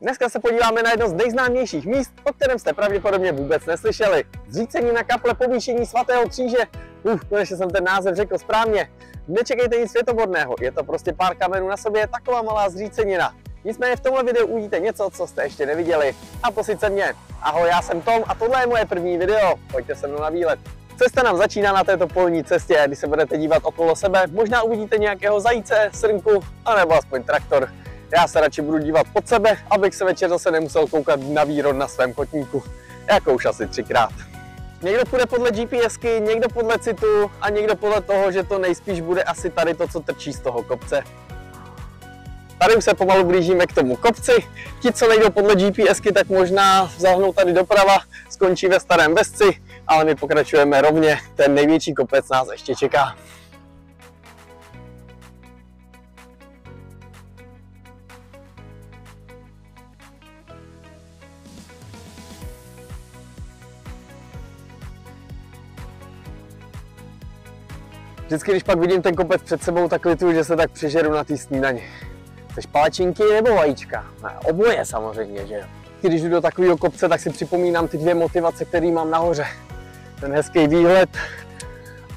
Dneska se podíváme na jedno z nejznámějších míst, o kterém jste pravděpodobně vůbec neslyšeli. Zřícenina kaple povýšení svatého kříže. Konečně jsem ten název řekl správně. Nečekejte nic světoborného, je to prostě pár kamenů na sobě, taková malá zřícenina. Nicméně v tomhle videu uvidíte něco, co jste ještě neviděli. A to sice mě. Ahoj, já jsem Tom a tohle je moje první video. Pojďte se mnou na výlet. Cesta nám začíná na této polní cestě, když se budete dívat okolo sebe, možná uvidíte nějakého zajíce, srnku, anebo aspoň traktor. Já se radši budu dívat pod sebe, abych se večer zase nemusel koukat na výrod na svém kotníku, jako už asi 3krát. Někdo půjde podle GPSky, někdo podle citu a někdo podle toho, že to nejspíš bude asi tady to, co trčí z toho kopce. Tady už se pomalu blížíme k tomu kopci. Ti, co nejdou podle GPSky, tak možná zahnou tady doprava, skončí ve Starém Vesci, ale my pokračujeme rovně, ten největší kopec nás ještě čeká. Vždycky, když pak vidím ten kopec před sebou, tak lituju, že se tak přežeru na té snídani. Chceš palačinky nebo vajíčka? Oboje samozřejmě, že jo. Když jdu do takového kopce, tak si připomínám ty dvě motivace, které mám nahoře. Ten hezký výhled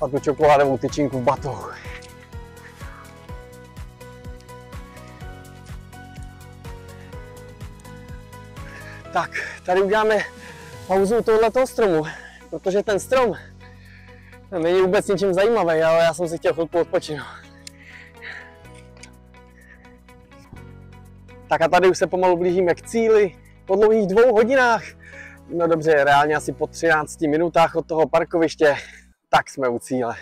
a tu čokoládovou tyčinku v batohu. Tak, tady uděláme pauzu u tohoto stromu, protože ten strom není vůbec ničím zajímavý, ale já jsem si chtěl chvilku odpočinout. Tak a tady už se pomalu blížíme k cíli. Po dlouhých 2 hodinách, no dobře, reálně asi po 13 minutách od toho parkoviště, tak jsme u cíle.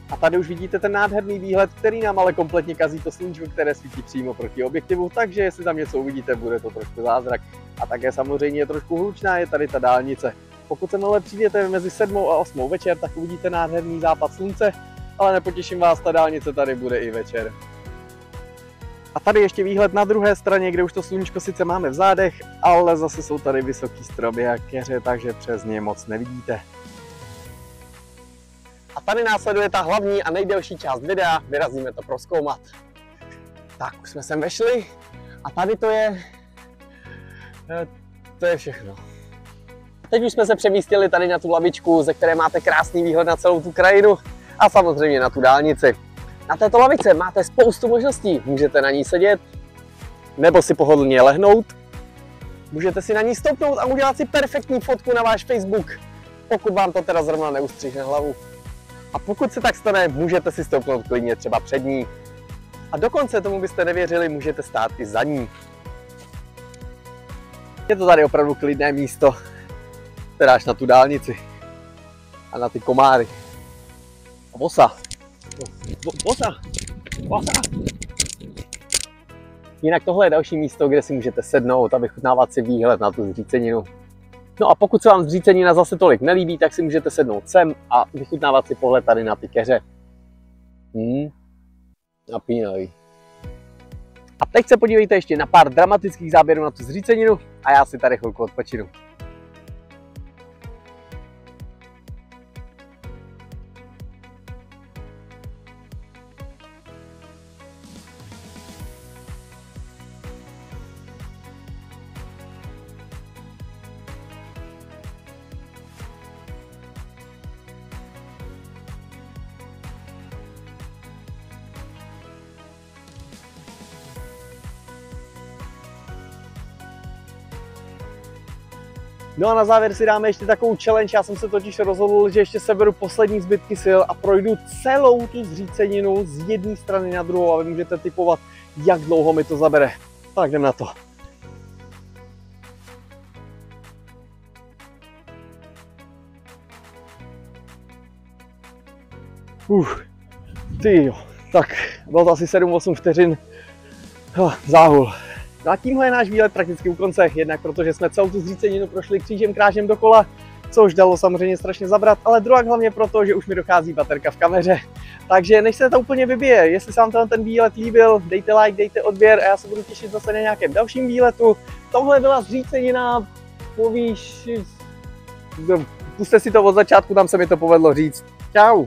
A tady už vidíte ten nádherný výhled, který nám ale kompletně kazí to sluníčko, které svítí přímo proti objektivu, takže jestli tam něco uvidíte, bude to trošku zázrak. A také samozřejmě trošku hlučná je tady ta dálnice. Pokud sem ale přijdete mezi 7 a 8 večer, tak uvidíte nádherný západ slunce, ale nepotěším vás, ta dálnice tady bude i večer. A tady ještě výhled na druhé straně, kde už to sluníčko sice máme v zádech, ale zase jsou tady vysoký stromy a keře, takže přes ně moc nevidíte. A tady následuje ta hlavní a nejdelší část videa, vyrazíme to prozkoumat. Tak, už jsme sem vešli a tady to je všechno. Teď už jsme se přemístili tady na tu lavičku, ze které máte krásný výhled na celou tu krajinu a samozřejmě na tu dálnici. Na této lavice máte spoustu možností, můžete na ní sedět, nebo si pohodlně lehnout. Můžete si na ní stoupnout a udělat si perfektní fotku na váš Facebook, pokud vám to teda zrovna neustřihne hlavu. A pokud se tak stane, můžete si stoupnout klidně třeba před ní. A dokonce, tomu byste nevěřili, můžete stát i za ní. Je to tady opravdu klidné místo, teda až na tu dálnici a na ty komáry. A vosa. Jinak tohle je další místo, kde si můžete sednout a vychutnávat si výhled na tu zříceninu. No a pokud se vám zřícenina zase tolik nelíbí, tak si můžete sednout sem a vychutnávat si pohled tady na ty keře. Napínavý. A teď se podívejte ještě na pár dramatických záběrů na tu zříceninu a já si tady chvilku odpočinu. No a na závěr si dáme ještě takovou challenge, já jsem se totiž rozhodl, že ještě seberu poslední zbytky sil a projdu celou tu zříceninu z jedné strany na druhou a vy můžete tipovat, jak dlouho mi to zabere. Tak jdem na to. Tyjo, tak bylo to asi 7-8 vteřin záhul. No a tímhle je náš výlet prakticky u konce, jednak protože jsme celou tu zříceninu prošli křížem krážem dokola, což dalo samozřejmě strašně zabrat, ale druhá hlavně proto, že už mi dochází baterka v kameře. Takže než se to úplně vybije, jestli se vám ten výlet líbil, dejte like, dejte odběr a já se budu těšit zase na nějakém dalším výletu. Tohle byla zřícenina Puste si to od začátku, tam se mi to povedlo říct. Čau!